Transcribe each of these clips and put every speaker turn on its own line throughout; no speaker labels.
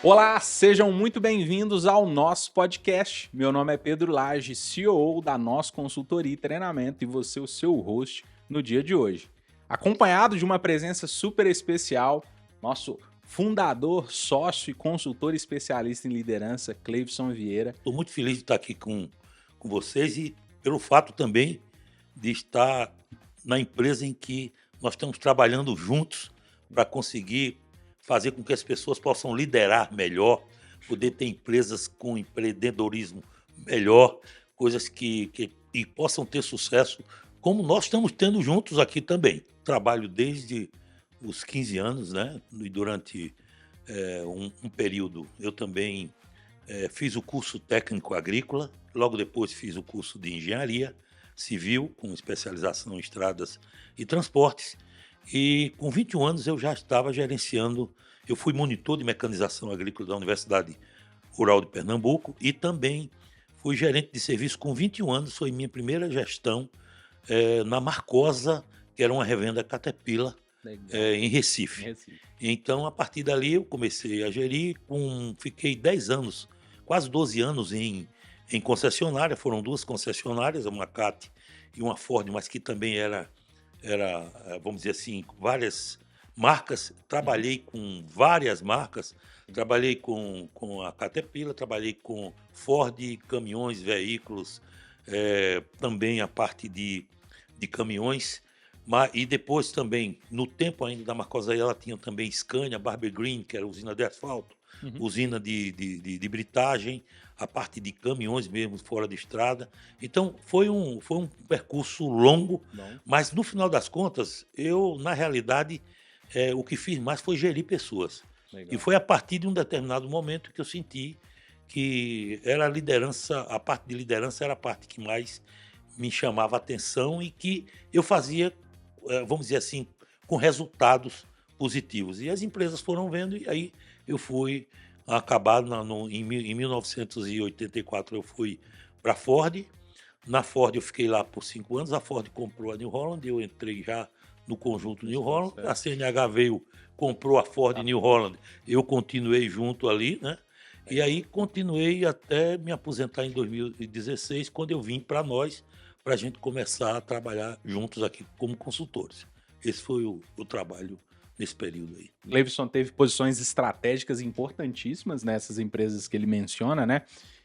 Olá, sejam muito bem-vindos ao nosso podcast. Meu nome é Pedro Lage, CEO da Nós Consultoria e Treinamento, e você o seu host no dia de hoje. Acompanhado de uma presença super especial, nosso fundador, sócio e consultor especialista em liderança, Cleivson Vieira.
Estou muito feliz de estar aqui com vocês e pelo fato também de estar na empresa em que nós estamos trabalhando juntos para conseguir fazer com que as pessoas possam liderar melhor, poder ter empresas com empreendedorismo melhor, coisas que possam ter sucesso, como nós estamos tendo juntos aqui também. Trabalho desde os 15 anos, né? E durante um período eu também fiz o curso técnico agrícola, logo depois fiz o curso de engenharia civil, com especialização em estradas e transportes, e com 21 anos eu já estava gerenciando, eu fui monitor de mecanização agrícola da Universidade Rural de Pernambuco e também fui gerente de serviço com 21 anos, foi minha primeira gestão na Marcosa, que era uma revenda Caterpillar, em Recife. Então, a partir dali, eu comecei a gerir, fiquei 10 anos, quase 12 anos em concessionária, foram duas concessionárias, uma CAT e uma Ford, mas que também era, vamos dizer assim, várias marcas. Trabalhei com várias marcas, trabalhei com a Caterpillar, trabalhei com Ford, caminhões, veículos, também a parte de caminhões. E depois também, no tempo ainda da Marcosa, ela tinha também Scania, Barber Green, que era usina de asfalto, usina de britagem, a parte de caminhões mesmo fora de estrada. Então, foi um percurso longo, mas no final das contas, eu, na realidade, o que fiz mais foi gerir pessoas.
Legal.
E foi a partir de um determinado momento que eu senti que era a liderança, a parte de liderança era a parte que mais me chamava a atenção e que eu fazia, vamos dizer assim, com resultados positivos. E as empresas foram vendo, e aí eu fui acabar em 1984 eu fui para a Ford. Na Ford eu fiquei lá por 5 anos, a Ford comprou a New Holland, eu entrei já no conjunto New Holland, a CNH veio, comprou a Ford New Holland, eu continuei junto ali, né? E aí continuei até me aposentar em 2016, quando eu vim para nós, para a gente começar a trabalhar juntos aqui como consultores. Esse foi o trabalho nesse período aí.
Cleivson teve posições estratégicas importantíssimas nessas empresas que ele menciona, né?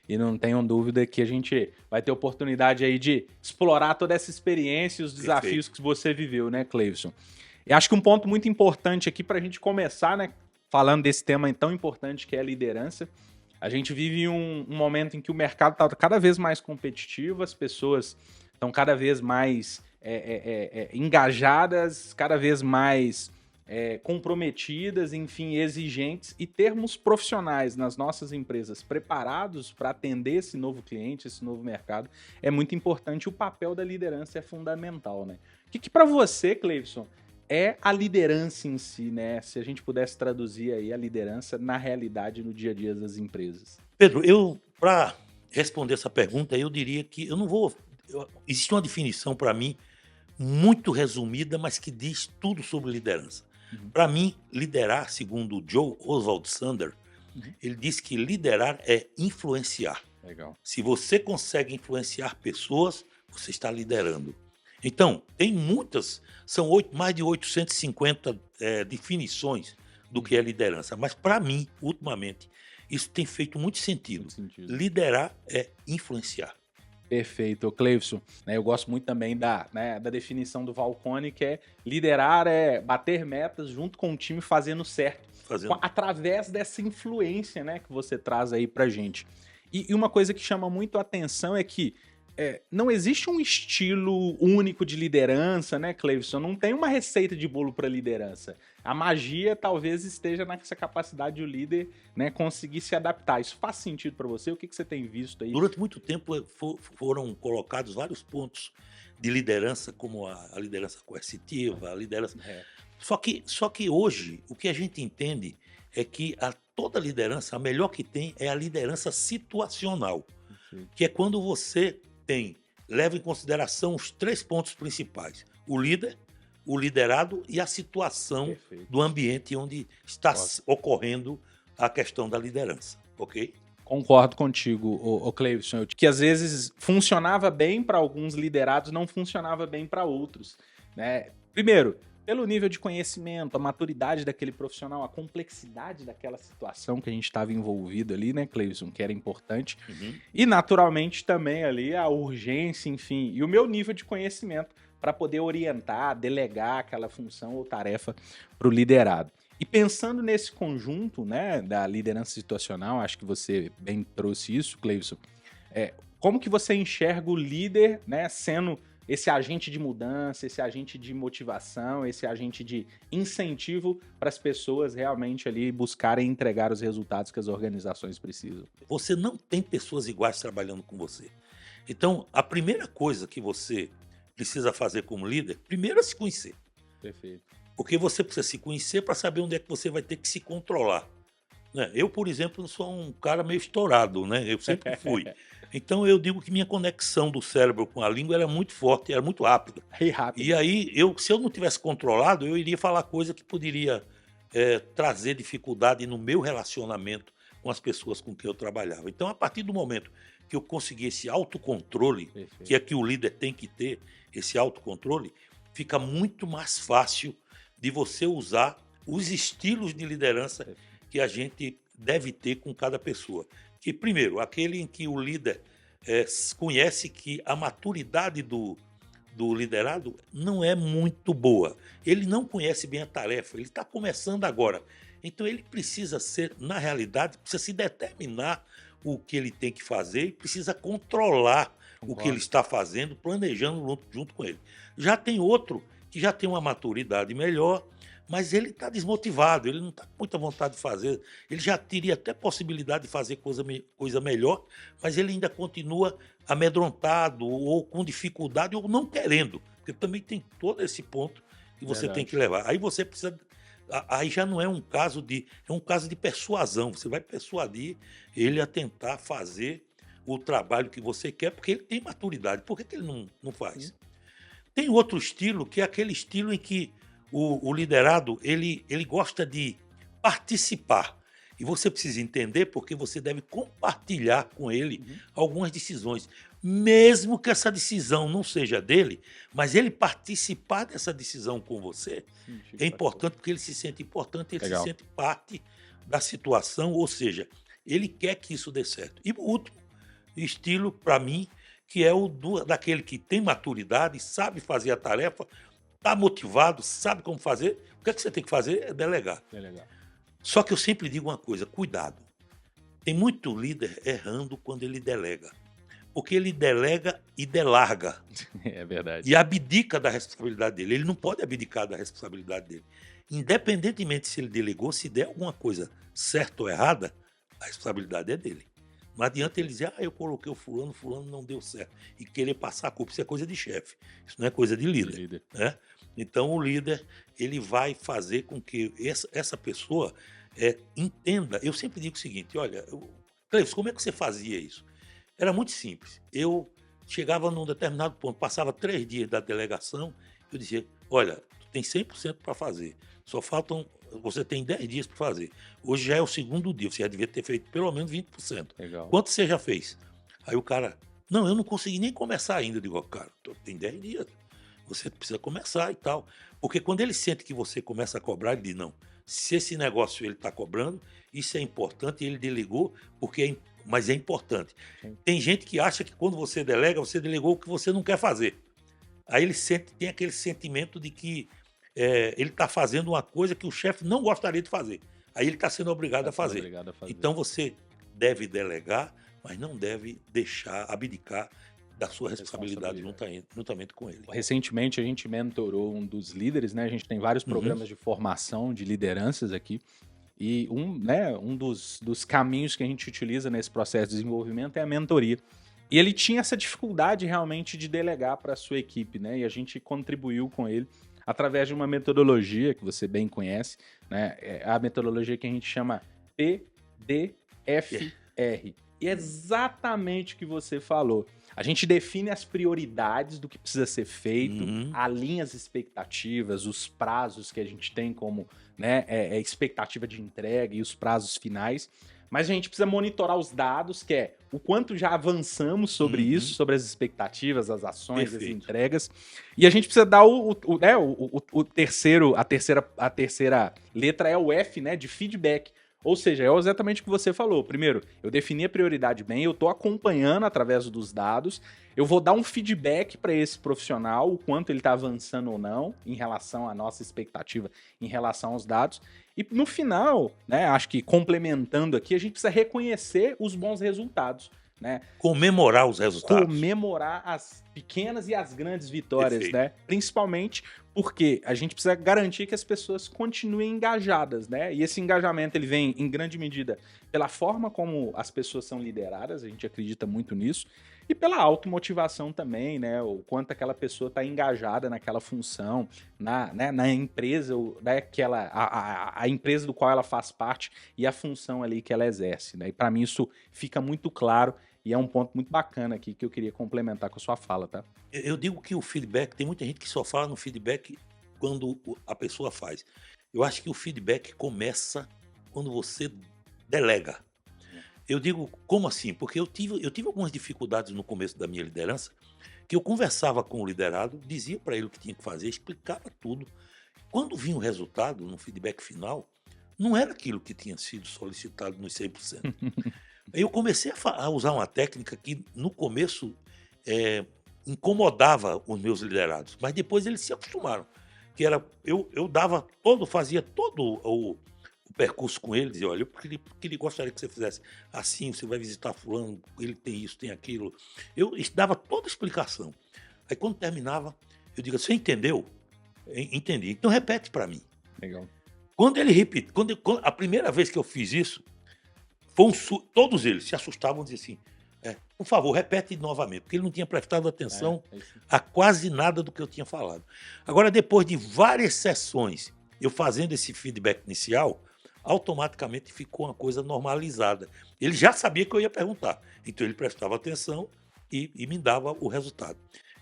E não tenham dúvida que a gente vai ter oportunidade aí de explorar toda essa experiência e os desafios que você viveu, né, Cleivson? E acho que um ponto muito importante aqui para a gente começar, né, falando desse tema tão importante que é a liderança. A gente vive um momento em que o mercado está cada vez mais competitivo, as pessoas estão cada vez mais engajadas, cada vez mais comprometidas, enfim, exigentes, e termos profissionais nas nossas empresas preparados para atender esse novo cliente, esse novo mercado, é muito importante. O papel da liderança é fundamental, né? O que para você, Cleivson, é a liderança em si, né? Se a gente pudesse traduzir aí a liderança na realidade, no dia a dia das empresas.
Pedro, para responder essa pergunta, eu diria que eu não vou... existe uma definição para mim muito resumida, mas que diz tudo sobre liderança. Para mim, liderar, segundo Joe Oswald Sanders, ele diz que liderar é influenciar.
Legal.
Se você consegue influenciar pessoas, você está liderando. Então, tem muitas, são mais de 850 definições do que é liderança. Mas, para mim, ultimamente, isso tem feito muito sentido. Liderar é influenciar.
Perfeito, Cleivson. Eu gosto muito também da definição do Valcone, que é liderar é bater metas junto com o time fazendo certo. Através dessa influência, né, que você traz aí pra gente. E uma coisa que chama muito a atenção é que não existe um estilo único de liderança, né, Cleivson? Não tem uma receita de bolo para liderança. A magia talvez esteja nessa capacidade do líder, né, conseguir se adaptar. Isso faz sentido para você? O que você tem visto aí?
Durante muito tempo foram colocados vários pontos de liderança, como a liderança coercitiva, a liderança... Só que hoje, o que a gente entende é que toda liderança, a melhor que tem é a liderança situacional, que é quando você leva em consideração os 3 pontos principais: o líder, o liderado e a situação do ambiente onde está ocorrendo a questão da liderança, ok?
Concordo contigo, o Cleivson, que às vezes funcionava bem para alguns liderados, não funcionava bem para outros, né? Primeiro, pelo nível de conhecimento, a maturidade daquele profissional, a complexidade daquela situação que a gente estava envolvido ali, né, Cleivson, que era importante, e naturalmente também ali a urgência, enfim, e o meu nível de conhecimento para poder orientar, delegar aquela função ou tarefa para o liderado. E pensando nesse conjunto, né, da liderança situacional, acho que você bem trouxe isso, Cleivson, como que você enxerga o líder, né, sendo esse agente de mudança, esse agente de motivação, esse agente de incentivo para as pessoas realmente ali buscarem entregar os resultados que as organizações precisam?
Você não tem pessoas iguais trabalhando com você. Então, a primeira coisa que você precisa fazer como líder, primeiro é se conhecer.
Perfeito.
Porque você precisa se conhecer para saber onde é que você vai ter que se controlar. Né? Eu, por exemplo, sou um cara meio estourado, né? Eu sempre fui. Então eu digo que minha conexão do cérebro com a língua era muito forte, era muito rápida. E aí, se eu não tivesse controlado, eu iria falar coisa que poderia trazer dificuldade no meu relacionamento com as pessoas com quem eu trabalhava. Então, a partir do momento que eu consegui esse autocontrole, que é que o líder tem que ter, esse autocontrole, fica muito mais fácil de você usar os estilos de liderança que a gente deve ter com cada pessoa. Que, primeiro, aquele em que o líder conhece que a maturidade do liderado não é muito boa. Ele não conhece bem a tarefa, ele está começando agora. Então ele precisa ser, na realidade, precisa se determinar o que ele tem que fazer e precisa controlar o que ele está fazendo, planejando junto com ele. Já tem outro que já tem uma maturidade melhor, mas ele está desmotivado, ele não está com muita vontade de fazer. Ele já teria até possibilidade de fazer coisa melhor, mas ele ainda continua amedrontado ou com dificuldade ou não querendo. Porque também tem todo esse ponto que você tem que levar. Aí você precisa... Aí já não é um caso de... É um caso de persuasão. Você vai persuadir ele a tentar fazer o trabalho que você quer, porque ele tem maturidade. Por que ele não faz? Tem outro estilo, que é aquele estilo em que o liderado ele gosta de participar. E você precisa entender porque você deve compartilhar com ele algumas decisões. Mesmo que essa decisão não seja dele, mas ele participar dessa decisão com você é importante porque ele se sente importante, ele se sente parte da situação, ou seja, ele quer que isso dê certo. E o último estilo, para mim, que é daquele que tem maturidade, sabe fazer a tarefa, está motivado, sabe como fazer. O que você tem que fazer é delegar. Só que eu sempre digo uma coisa, cuidado. Tem muito líder errando quando ele delega. Porque ele delega e delarga.
É verdade.
E abdica da responsabilidade dele. Ele não pode abdicar da responsabilidade dele. Independentemente se ele delegou, se der alguma coisa certa ou errada, a responsabilidade é dele. Não adianta ele dizer, eu coloquei o fulano não deu certo. E querer passar a culpa. Isso é coisa de chefe. Isso não é coisa de líder. Né? Então, o líder ele vai fazer com que essa pessoa entenda. Eu sempre digo o seguinte, olha, Cleivson, como é que você fazia isso? Era muito simples. Eu chegava num determinado ponto, passava 3 dias da delegação, eu dizia, olha, tu tem 100% para fazer. Só faltam... Você tem 10 dias para fazer. Hoje já é o segundo dia, você já devia ter feito pelo menos 20%.
Legal.
Quanto você já fez? Aí o cara, não, eu não consegui nem começar ainda. Eu digo, cara, tem 10 dias, você precisa começar e tal. Porque quando ele sente que você começa a cobrar, ele diz, não, se esse negócio ele está cobrando, isso é importante, ele delegou, mas é importante. Sim. Tem gente que acha que quando você delega, você delegou o que você não quer fazer. Aí ele tem aquele sentimento de que ele está fazendo uma coisa que o chefe não gostaria de fazer. Aí ele está sendo obrigado a fazer. Então você deve delegar, mas não deve abdicar da sua responsabilidade juntamente com ele.
Recentemente a gente mentorou um dos líderes, né? A gente tem vários programas de formação de lideranças aqui. E um dos caminhos que a gente utiliza nesse processo de desenvolvimento é a mentoria. E ele tinha essa dificuldade realmente de delegar para a sua equipe, né? E a gente contribuiu com ele através de uma metodologia que você bem conhece, né? É a metodologia que a gente chama PDFR. E é exatamente o que você falou. A gente define as prioridades do que precisa ser feito, alinha as expectativas, os prazos que a gente tem como, né, expectativa de entrega e os prazos finais. Mas a gente precisa monitorar os dados, que é o quanto já avançamos sobre isso, sobre as expectativas, as ações, as entregas. E a gente precisa dar a terceira letra é o F, né, de feedback. Ou seja, é exatamente o que você falou. Primeiro, eu defini a prioridade bem, eu estou acompanhando através dos dados, eu vou dar um feedback para esse profissional, o quanto ele está avançando ou não em relação à nossa expectativa, em relação aos dados. E no final, né, acho que complementando aqui, a gente precisa reconhecer os bons resultados. Né?
Comemorar os resultados.
Comemorar as pequenas e as grandes vitórias, né? Principalmente porque a gente precisa garantir que as pessoas continuem engajadas, né? E esse engajamento ele vem em grande medida pela forma como as pessoas são lideradas, a gente acredita muito nisso, e pela automotivação também, né? O quanto aquela pessoa está engajada naquela função, na empresa, né? A empresa do qual ela faz parte e a função ali que ela exerce, né? E para mim isso fica muito claro. E é um ponto muito bacana aqui que eu queria complementar com a sua fala, tá?
Eu digo que o feedback, tem muita gente que só fala no feedback quando a pessoa faz. Eu acho que o feedback começa quando você delega. Eu digo, como assim? Porque eu tive algumas dificuldades no começo da minha liderança, que eu conversava com o liderado, dizia para ele o que tinha que fazer, explicava tudo. Quando vinha o resultado, no feedback final, não era aquilo que tinha sido solicitado nos 100%. Aí eu comecei a usar uma técnica que no começo incomodava os meus liderados, mas depois eles se acostumaram. Que era, eu fazia todo o percurso com ele, dizia, olha, ele gostaria que você fizesse assim, você vai visitar fulano, ele tem isso, tem aquilo. Eu dava toda a explicação. Aí quando terminava, eu digo, você entendeu? Entendi. Então repete para mim.
Legal.
Quando ele repetiu, a primeira vez que eu fiz isso, todos eles se assustavam e diziam assim, por favor, repete novamente, porque ele não tinha prestado atenção a quase nada do que eu tinha falado. Agora, depois de várias sessões, eu fazendo esse feedback inicial, automaticamente ficou uma coisa normalizada. Ele já sabia que eu ia perguntar, então ele prestava atenção e me dava o resultado.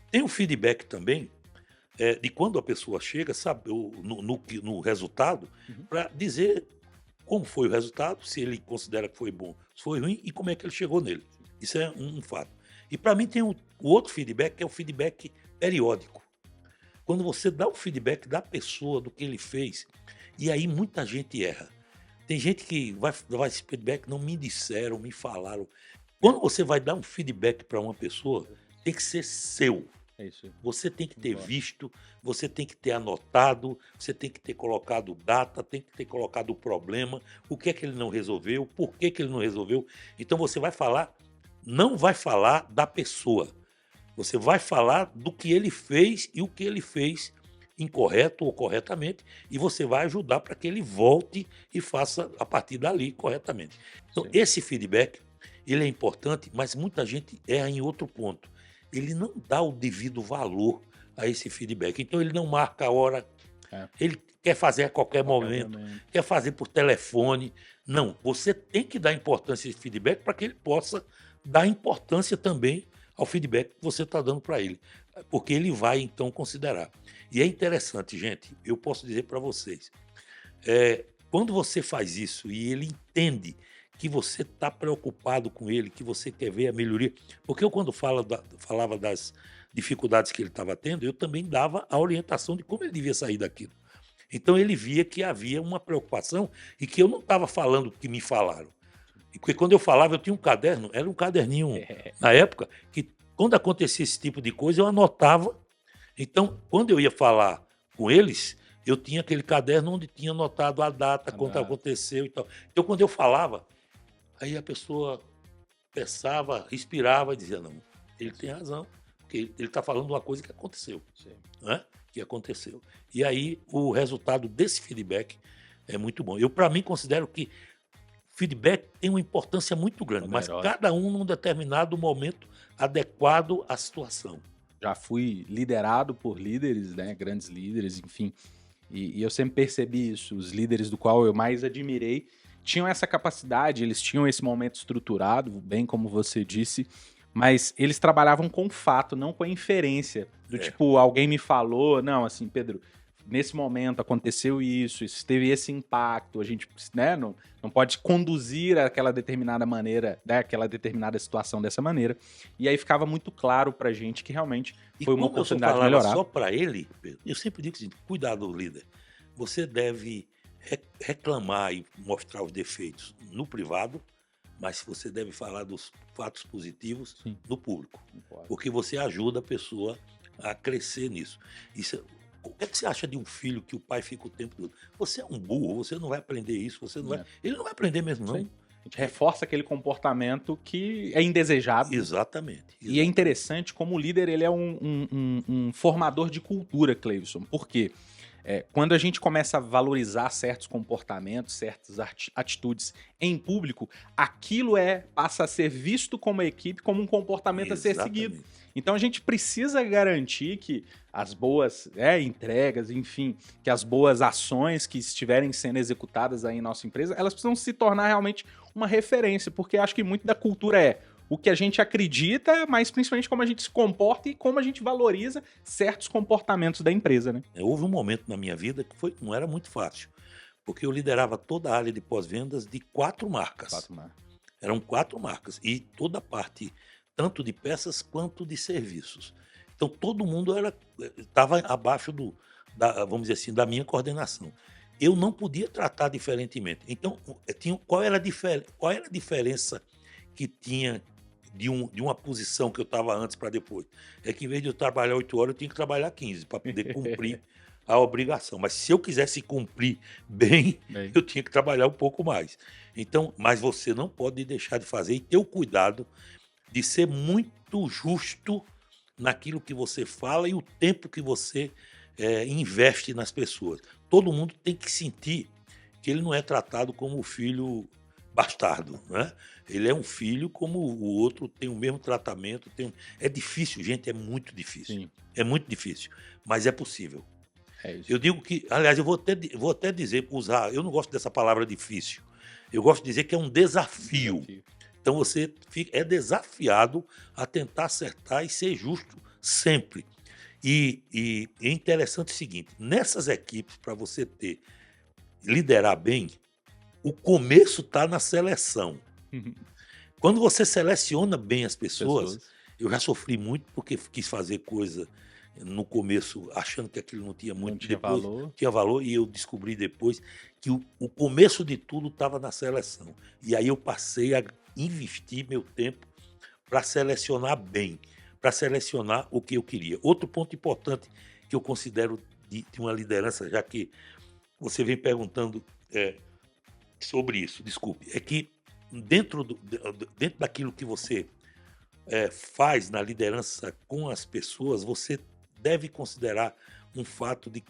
Tem o feedback também, de quando a pessoa chega, sabe, no resultado, para dizer como foi o resultado, se ele considera que foi bom, se foi ruim e como é que ele chegou nele. Isso é um fato. E para mim tem o outro feedback, que é o feedback periódico. Quando você dá o feedback da pessoa, do que ele fez, e aí muita gente erra. Tem gente que vai dar esse feedback, não me disseram, me falaram. Quando você vai dar um feedback para uma pessoa, tem que ser seu.
É isso.
Você tem que ter visto, você tem que ter anotado, você tem que ter colocado data, tem que ter colocado o problema, o que é que ele não resolveu, por que que ele não resolveu. Então você vai falar, não vai falar da pessoa, você vai falar do que ele fez e o que ele fez incorreto ou corretamente, e você vai ajudar para que ele volte e faça a partir dali corretamente. Então esse feedback, ele é importante, mas muita gente erra em outro ponto. Ele não dá o devido valor a esse feedback. Então ele não marca a hora, ele quer fazer a qualquer momento, quer fazer por telefone. Não, você tem que dar importância a esse feedback para que ele possa dar importância também ao feedback que você está dando para ele, porque ele vai então considerar. E é interessante, gente, eu posso dizer para vocês, quando você faz isso e ele entende que você está preocupado com ele, que você quer ver a melhoria. Porque eu, quando falava das dificuldades que ele estava tendo, eu também dava a orientação de como ele devia sair daquilo. Então ele via que havia uma preocupação e que eu não estava falando o que me falaram. Porque quando eu falava, eu tinha um caderno, era um caderninho na época, que quando acontecia esse tipo de coisa, eu anotava. Então, quando eu ia falar com eles, eu tinha aquele caderno onde tinha anotado a data, quando aconteceu e tal. Então, quando eu falava, aí a pessoa pensava, respirava e dizia, não, ele tem razão, porque ele está falando uma coisa que aconteceu. Né? Que aconteceu. E aí o resultado desse feedback é muito bom. Eu, para mim, considero que feedback tem uma importância muito grande, mas cada um num determinado momento adequado à situação.
Já fui liderado por líderes, né, grandes líderes, enfim, e eu sempre percebi isso. Os líderes do qual eu mais admirei tinham essa capacidade, eles tinham esse momento estruturado, bem como você disse, mas eles trabalhavam com fato, não com a inferência. Do tipo, alguém me falou, não, assim, Pedro, nesse momento aconteceu isso teve esse impacto, a gente, né, não pode conduzir aquela determinada maneira, né, aquela determinada situação dessa maneira. E aí ficava muito claro pra gente que realmente foi uma oportunidade de melhorar.
Só para ele, Pedro, eu sempre digo o seguinte: cuidado, líder. Você deve reclamar e mostrar os defeitos no privado, mas você deve falar dos fatos positivos no público. Porque você ajuda a pessoa a crescer nisso. O que é que você acha de um filho que o pai fica o tempo todo? Você é um burro, você não vai aprender isso, você não vai. Ele não vai aprender mesmo, não.
Sim. A gente reforça aquele comportamento que é indesejado.
Exatamente.
E é interessante como o líder ele é um formador de cultura, Cleivson. Por quê? Quando a gente começa a valorizar certos comportamentos, certas atitudes em público, aquilo passa a ser visto como equipe, como um comportamento a ser seguido. Então a gente precisa garantir que as boas entregas, enfim, que as boas ações que estiverem sendo executadas aí em nossa empresa, elas precisam se tornar realmente uma referência, porque acho que muito da cultura o que a gente acredita, mas principalmente como a gente se comporta e como a gente valoriza certos comportamentos da empresa, né?
Houve um momento na minha vida que não era muito fácil, porque eu liderava toda a área de pós-vendas de 4 marcas. Eram 4 marcas e toda a parte, tanto de peças quanto de serviços. Então todo mundo estava abaixo vamos dizer assim, da minha coordenação. Eu não podia tratar diferentemente. Então, qual era a diferença que tinha de uma posição que eu estava antes para depois? É que em vez de eu trabalhar 8 horas, eu tinha que trabalhar 15 para poder cumprir a obrigação. Mas se eu quisesse cumprir bem, eu tinha que trabalhar um pouco mais. Então, mas você não pode deixar de fazer e ter o cuidado de ser muito justo naquilo que você fala e o tempo que você investe nas pessoas. Todo mundo tem que sentir que ele não é tratado como o filho bastardo, né? Ele é um filho como o outro, tem o mesmo tratamento. É difícil, gente, é muito difícil. Sim. É muito difícil, mas é possível. Eu digo que, aliás, eu vou até dizer, eu não gosto dessa palavra difícil, eu gosto de dizer que é um desafio. Então você é desafiado a tentar acertar e ser justo sempre. E é interessante o seguinte: nessas equipes, para você liderar bem, o começo está na seleção. Quando você seleciona bem as pessoas, eu já sofri muito porque quis fazer coisa no começo achando que aquilo não tinha muito, tinha valor, e eu descobri depois que o começo de tudo estava na seleção. E aí eu passei a investir meu tempo para selecionar bem, para selecionar o que eu queria. Outro ponto importante que eu considero de uma liderança, já que você vem perguntando sobre isso, desculpe, é que dentro daquilo que você faz na liderança com as pessoas, você deve considerar um fato de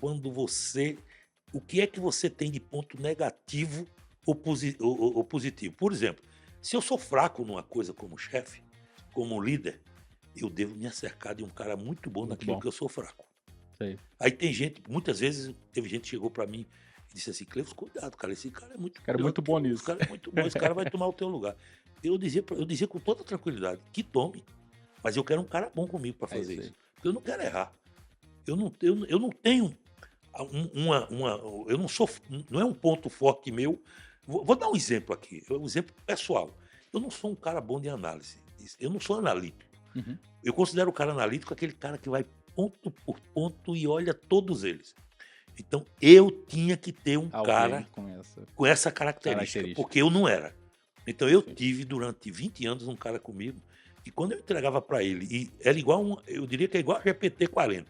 o que é que você tem de ponto negativo ou positivo. Por exemplo, se eu sou fraco numa coisa como chefe, como líder, eu devo me acercar de um cara muito bom naquilo que eu sou fraco.
Sei.
Aí tem gente, muitas vezes teve gente que chegou para mim e disse assim: Cleivson, cuidado, cara, esse cara é muito
bom nisso.
Esse cara é muito bom, esse cara vai tomar o teu lugar. Eu dizia com toda tranquilidade, que tome, mas eu quero um cara bom comigo para fazer isso. Porque eu não quero errar. Eu não tenho eu não sou, não é um ponto forte meu. Vou dar um exemplo aqui, um exemplo pessoal. Eu não sou um cara bom de análise. Eu não sou analítico.
Uhum.
Eu considero o cara analítico aquele cara que vai ponto por ponto e olha todos eles. Então, eu tinha que ter um cara com essa característica, porque eu não era. Então, eu tive durante 20 anos um cara comigo, e quando eu entregava para ele, e era igual eu diria que é igual a GPT-40.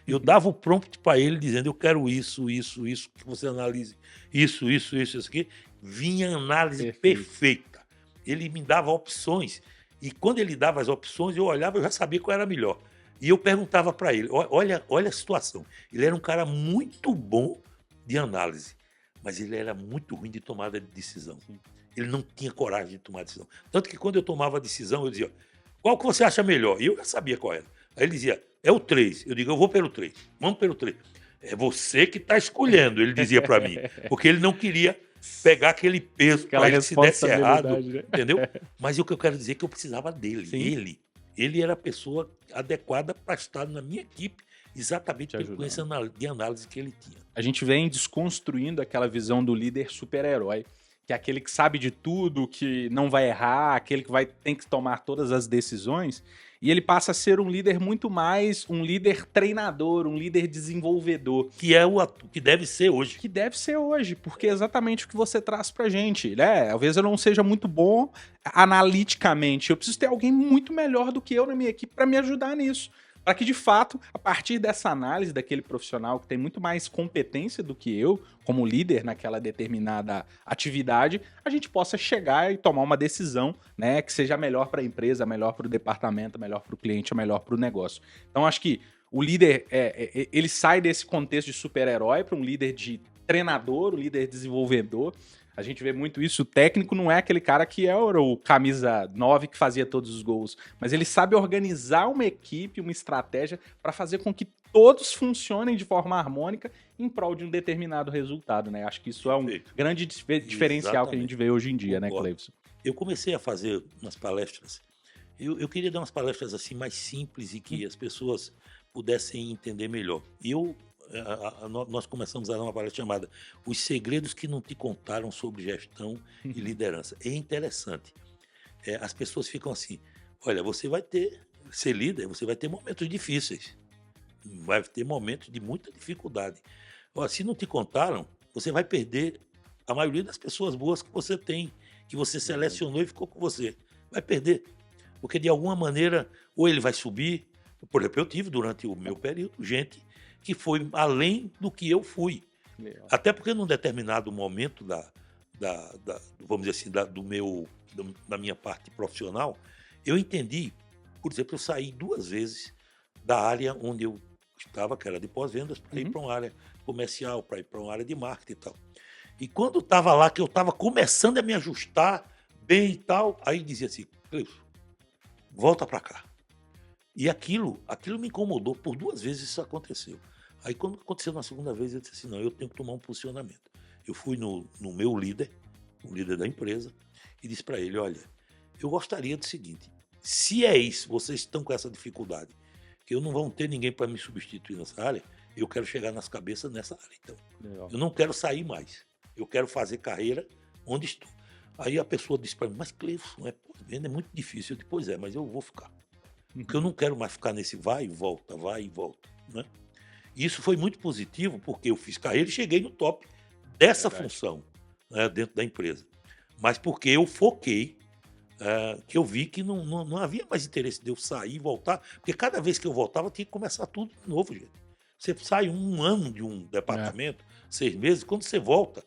Eu dava o prompt para ele dizendo: eu quero isso, que você analise isso aqui. Vinha a análise perfeita. Ele me dava opções, e quando ele dava as opções, eu olhava, eu já sabia qual era melhor. E eu perguntava para ele, olha a situação. Ele era um cara muito bom de análise, mas ele era muito ruim de tomada de decisão. Ele não tinha coragem de tomar decisão. Tanto que quando eu tomava a decisão, eu dizia: qual que você acha melhor? E eu já sabia qual era. Aí ele dizia: é o 3. Eu digo: eu vou pelo 3. Vamos pelo 3. É você que está escolhendo, ele dizia para mim. Porque ele não queria pegar aquele peso para ele se desse errado.
Né?
Entendeu? Mas o que eu quero dizer é que eu precisava dele. Sim. ele era a pessoa adequada para estar na minha equipe, exatamente pela conhecimento de análise que ele tinha.
A gente vem desconstruindo aquela visão do líder super-herói, que é aquele que sabe de tudo, que não vai errar, aquele que tem que tomar todas as decisões, e ele passa a ser um líder muito mais um líder treinador, um líder desenvolvedor.
Que é o que deve ser hoje.
Que deve ser hoje, porque é exatamente o que você traz pra gente, né? Talvez eu não seja muito bom analiticamente, eu preciso ter alguém muito melhor do que eu na minha equipe para me ajudar nisso. Para que, de fato, a partir dessa análise daquele profissional que tem muito mais competência do que eu, como líder naquela determinada atividade, a gente possa chegar e tomar uma decisão, né, que seja melhor para a empresa, melhor para o departamento, melhor para o cliente, melhor para o negócio. Então, acho que o líder, ele sai desse contexto de super-herói para um líder de treinador, um líder desenvolvedor. A gente vê muito isso. O técnico não é aquele cara que era o camisa 9 que fazia todos os gols, mas ele sabe organizar uma equipe, uma estratégia para fazer com que todos funcionem de forma harmônica em prol de um determinado resultado, né? Acho que isso é um grande diferencial que a gente vê hoje em dia, né, Cleivson?
Eu comecei a fazer umas palestras. Eu queria dar umas palestras assim mais simples e que as pessoas pudessem entender melhor. E nós começamos a dar uma palestra chamada Os Segredos que Não Te Contaram sobre Gestão e Liderança. É interessante. As pessoas ficam assim, olha, você vai ser líder, você vai ter momentos difíceis. Vai ter momentos de muita dificuldade. Olha, se não te contaram, você vai perder a maioria das pessoas boas que você tem, que você selecionou e ficou com você. Vai perder. Porque de alguma maneira, ou ele vai subir. Por exemplo, eu tive durante o meu período gente que foi além do que eu fui. Legal. Até porque num determinado momento vamos dizer assim, da minha parte profissional, eu entendi, por exemplo, eu saí 2 vezes da área onde eu estava, que era de pós-vendas, para ir para uma área comercial, para ir para uma área de marketing e tal. E quando estava lá, que eu estava começando a me ajustar bem e tal, aí dizia assim, Cleivson, volta para cá. E aquilo me incomodou, por 2 vezes isso aconteceu. Aí quando aconteceu na segunda vez, eu disse assim, não, eu tenho que tomar um posicionamento. Eu fui no meu líder, o líder da empresa, e disse para ele, olha, eu gostaria do seguinte, se é isso, vocês estão com essa dificuldade, que eu não vou ter ninguém para me substituir nessa área, eu quero chegar nas cabeças nessa área. Então, eu não quero sair mais, eu quero fazer carreira onde estou. Aí a pessoa disse para mim, mas Cleivson, é muito difícil. Eu disse, pois é, mas eu vou ficar. Porque eu não quero mais ficar nesse vai e volta, né? E isso foi muito positivo, porque eu fiz carreira e cheguei no top dessa função, né, dentro da empresa. Mas porque eu foquei, que eu vi que não havia mais interesse de eu sair e voltar, porque cada vez que eu voltava tinha que começar tudo de novo, gente. Você sai 1 ano de um departamento, 6 meses, quando você volta,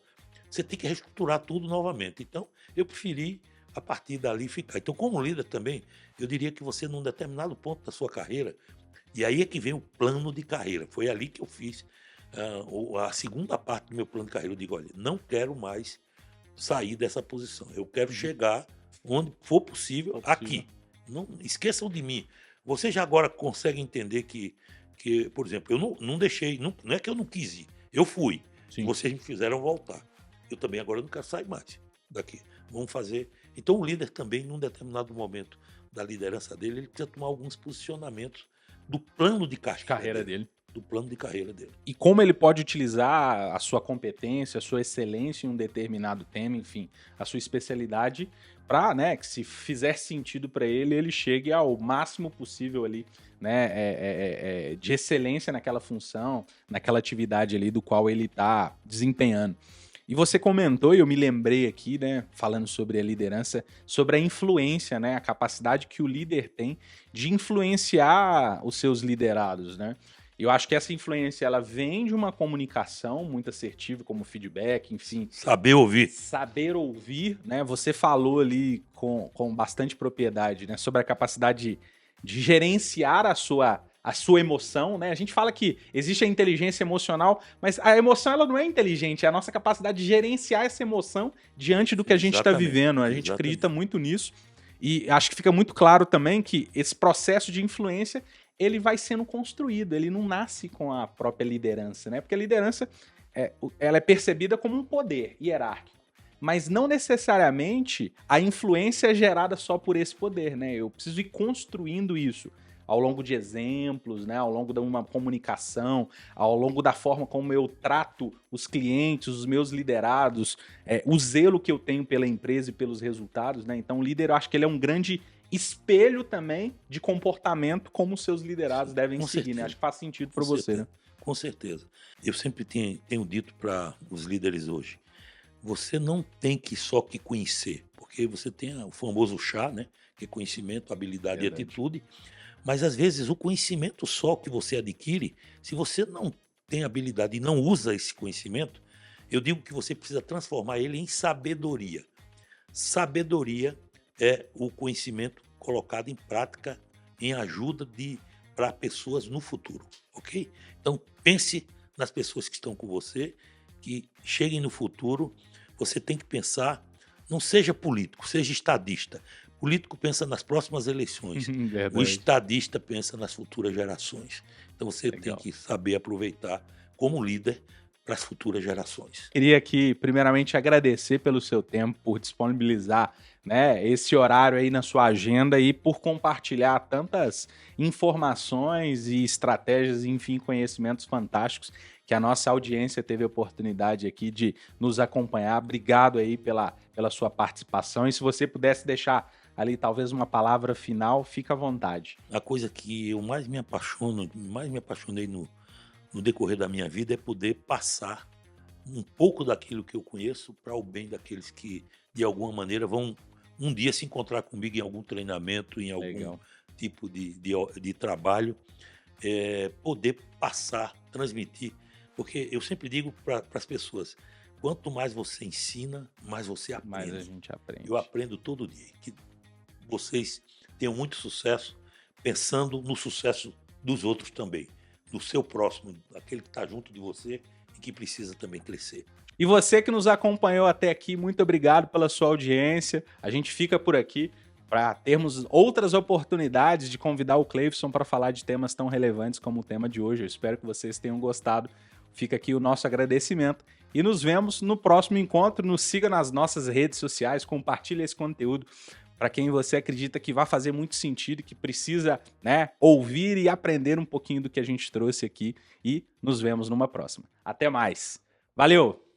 você tem que reestruturar tudo novamente. Então, eu preferi, a partir dali, ficar. Então, como líder também, eu diria que você, num determinado ponto da sua carreira, e aí é que vem o plano de carreira. Foi ali que eu fiz a segunda parte do meu plano de carreira. Eu digo, olha, não quero mais sair dessa posição. Eu quero chegar onde for possível, aqui. Não esqueçam de mim. Vocês já agora conseguem entender que por exemplo, eu não deixei, não é que eu não quis ir, eu fui. Sim. Vocês me fizeram voltar. Eu também agora não quero sair mais daqui. Vamos fazer. Então o líder também, num determinado momento da liderança dele, ele precisa tomar alguns posicionamentos do plano de carreira dele. Do plano de carreira dele.
E como ele pode utilizar a sua competência, a sua excelência em um determinado tema, enfim, a sua especialidade, para, né, que se fizer sentido para ele, ele chegue ao máximo possível ali, né, de excelência naquela função, naquela atividade ali do qual ele está desempenhando. E você comentou, e eu me lembrei aqui, né, falando sobre a liderança, sobre a influência, né, a capacidade que o líder tem de influenciar os seus liderados, né? Eu acho que essa influência, ela vem de uma comunicação muito assertiva, como feedback, enfim.
Saber ouvir.
Saber ouvir, né? Você falou ali com bastante propriedade, né, sobre a capacidade de gerenciar a sua emoção, né? A gente fala que existe a inteligência emocional, mas a emoção ela não é inteligente, é a nossa capacidade de gerenciar essa emoção diante do que a gente está vivendo. A gente acredita muito nisso e acho que fica muito claro também que esse processo de influência ele vai sendo construído, ele não nasce com a própria liderança, né? Porque a liderança ela é percebida como um poder hierárquico. mas não necessariamente a influência é gerada só por esse poder, né? Eu preciso ir construindo isso ao longo de exemplos, né? Ao longo de uma comunicação, ao longo da forma como eu trato os clientes, os meus liderados, o zelo que eu tenho pela empresa e pelos resultados, né? Então, o líder, eu acho que ele é um grande espelho também de comportamento como os seus liderados devem seguir, né? Acho que faz sentido para você, né?
Com certeza. Eu sempre tenho dito para os líderes hoje, você não tem só que conhecer, porque você tem o famoso chá, né? Que é conhecimento, habilidade e atitude, mas às vezes o conhecimento só que você adquire, se você não tem habilidade e não usa esse conhecimento, eu digo que você precisa transformar ele em sabedoria. Sabedoria é o conhecimento colocado em prática em ajuda para pessoas no futuro, ok? Então pense nas pessoas que estão com você, que cheguem no futuro. Você tem que pensar, não seja político, seja estadista. Político pensa nas próximas eleições, o estadista pensa nas futuras gerações. Então você tem que saber aproveitar como líder para as futuras gerações.
Queria aqui, primeiramente, agradecer pelo seu tempo, por disponibilizar, né, esse horário aí na sua agenda e por compartilhar tantas informações e estratégias, enfim, conhecimentos fantásticos que a nossa audiência teve a oportunidade aqui de nos acompanhar. Obrigado aí pela sua participação. E se você pudesse deixar ali talvez uma palavra final, fica à vontade.
A coisa que eu mais me apaixonei no decorrer da minha vida é poder passar um pouco daquilo que eu conheço para o bem daqueles que, de alguma maneira, vão um dia se encontrar comigo em algum treinamento, em algum tipo de trabalho, poder passar, transmitir. Porque eu sempre digo para as pessoas, quanto mais você ensina, mais você aprende.
Mais a gente aprende.
Eu aprendo todo dia. Que vocês tenham muito sucesso, pensando no sucesso dos outros também. Do seu próximo, aquele que está junto de você e que precisa também crescer.
E você que nos acompanhou até aqui, muito obrigado pela sua audiência. A gente fica por aqui para termos outras oportunidades de convidar o Cleifson para falar de temas tão relevantes como o tema de hoje. Eu espero que vocês tenham gostado. Fica aqui o nosso agradecimento e nos vemos no próximo encontro. Nos siga nas nossas redes sociais, compartilhe esse conteúdo para quem você acredita que vai fazer muito sentido, que precisa, né, ouvir e aprender um pouquinho do que a gente trouxe aqui. E nos vemos numa próxima. Até mais. Valeu!